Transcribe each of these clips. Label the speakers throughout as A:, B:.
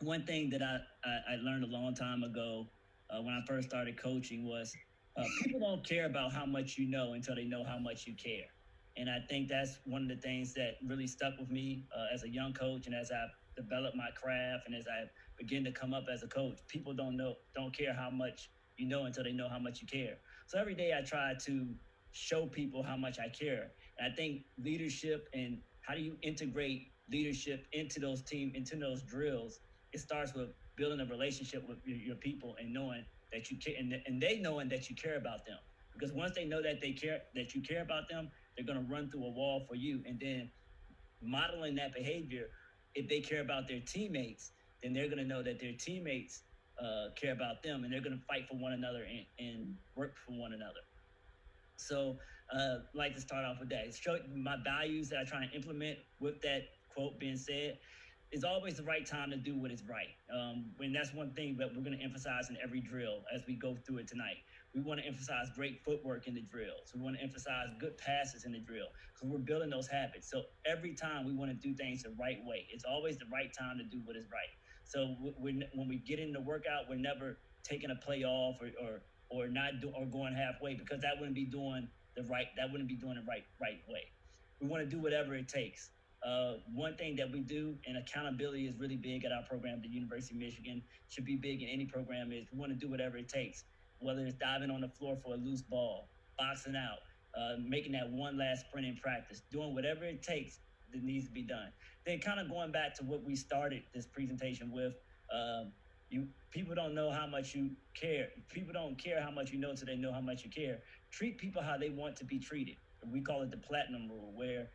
A: one thing that I learned a long time ago when I first started coaching was people don't care about how much you know until they know how much you care. And I think that's one of the things that really stuck with me as a young coach, and as I developed my craft, and as I begin to come up as a coach. People don't care how much you know until they know how much you care. So every day I try to show people how much I care. And I think leadership, and how do you integrate leadership into those drills, it starts with building a relationship with your people, and knowing that you care, and they knowing that you care about them. Because once they know that you care about them, they're going to run through a wall for you. And then modeling that behavior, if they care about their teammates, then they're going to know that their teammates care about them, and they're going to fight for one another, and work for one another. So, like to start off with that. Show my values that I try to implement with that quote being said. It's always the right time to do what is right. And that's one thing that we're going to emphasize in every drill as we go through it tonight. We want to emphasize great footwork in the drills. We want to emphasize good passes in the drill, because we're building those habits. So every time we want to do things the right way. It's always the right time to do what is right. So when we get in the workout, we're never taking a play off, or not do, or going halfway, because that wouldn't be doing the right way. We want to do whatever it takes. One thing that we do, and accountability is really big at our program at the University of Michigan, should be big in any program, is we want to do whatever it takes, whether it's diving on the floor for a loose ball, boxing out, making that one last sprint in practice, doing whatever it takes that needs to be done. Then, kind of going back to what we started this presentation with, you people don't know how much you care. People don't care how much you know until they know how much you care. Treat people how they want to be treated. We call it the platinum rule, where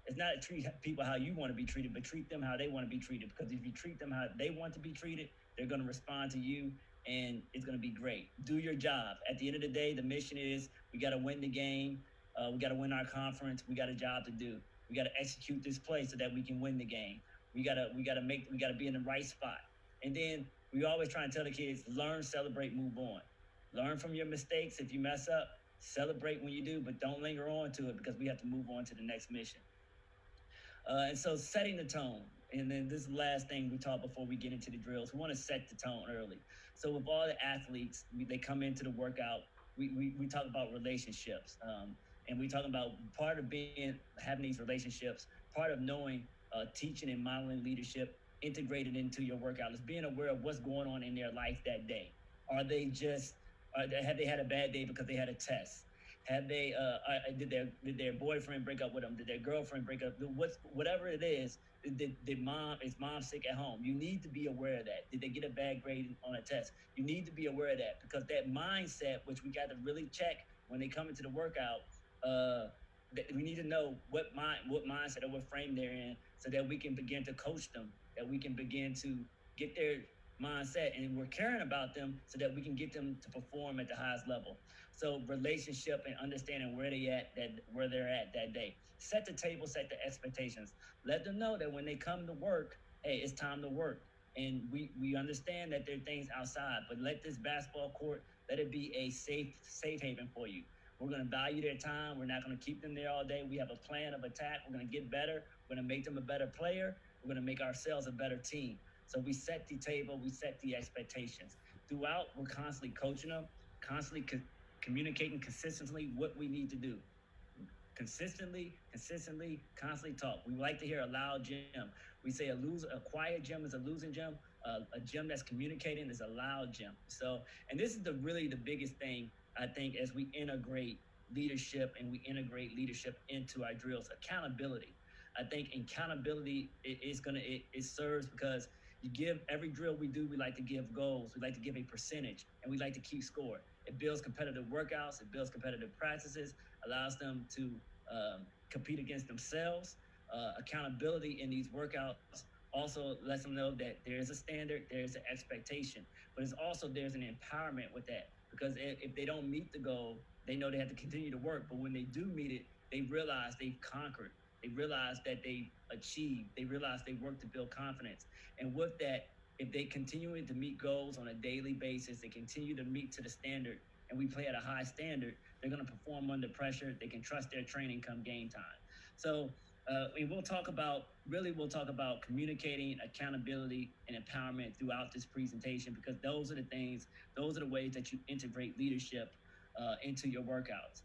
A: it's not treat people how you want to be treated, but treat them how they want to be treated. Because if you treat them how they want to be treated, they're going to respond to you, and it's going to be great. Do your job. At the end of the day, the mission is we got to win the game. We got to win our conference. We got a job to do. We got to execute this play so that we can win the game. We got to be in the right spot. And then we always try and tell the kids, learn, celebrate, move on. Learn from your mistakes. If you mess up, celebrate when you do, but don't linger on to it, because we have to move on to the next mission. And so, setting the tone. And then this last thing we talk before we get into the drills, we want to set the tone early. So with all the athletes, they come into the workout. We talk about relationships, and we talk about part of being having these relationships, part of knowing, teaching and modeling leadership integrated into your workout is being aware of what's going on in their life that day. Are they just have they had a bad day because they had a test? Have they did their boyfriend break up with them? Did their girlfriend break up? Whatever it is, is mom sick at home? You need to be aware of that. Did they get a bad grade on a test? You need to be aware of that, because that mindset, which we got to really check when they come into the workout, that we need to know what mindset or what frame they're in, so that we can begin to coach them, that we can begin to get their mindset, and we're caring about them so that we can get them to perform at the highest level. So relationship and understanding where they're at that day. Set the table, set the expectations. Let them know that when they come to work, hey, it's time to work. And we understand that there are things outside, but let this basketball court, let it be a safe haven for you. We're going to value their time. We're not going to keep them there all day. We have a plan of attack. We're going to get better. We're going to make them a better player. We're going to make ourselves a better team. So we set the table, we set the expectations. Throughout, we're constantly coaching them, constantly communicating consistently what we need to do. Consistently, constantly talk. We like to hear a loud gym. We say a quiet gym is a losing gym. A gym that's communicating is a loud gym. So, and this is the biggest thing, I think, as we integrate leadership, and we integrate leadership into our drills. Accountability. I think accountability it serves, because you give every drill we do, we like to give goals, we like to give a percentage, and we like to keep score. It builds competitive workouts, it builds competitive practices, allows them to compete against themselves. Accountability in these workouts also lets them know that there is a standard, there is an expectation, but it's also there's an empowerment with that, because if they don't meet the goal, they know they have to continue to work. But when they do meet it, they realize they've conquered. They realize that they achieved. They realize they work to build confidence. And with that, if they continue to meet goals on a daily basis, they continue to meet to the standard, and we play at a high standard, they're going to perform under pressure. They can trust their training come game time. So And we'll talk about communicating, accountability, and empowerment throughout this presentation, because those are the ways that you integrate leadership into your workouts.